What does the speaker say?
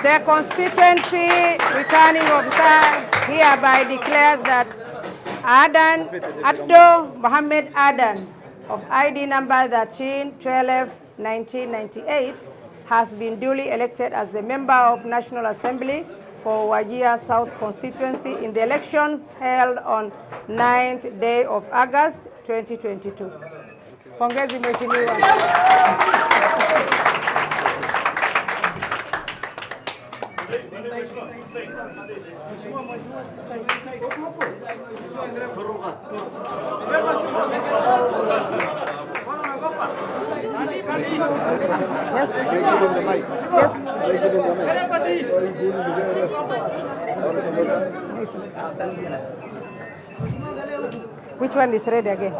The constituency returning officer hereby declares that Adow Mohammed Adow of ID number 13-12-1998 has been duly elected as the member of National Assembly for Wajir South constituency in the election held on 9th day of August 2022. Pongezi mheshimiwa. Which one is ready again?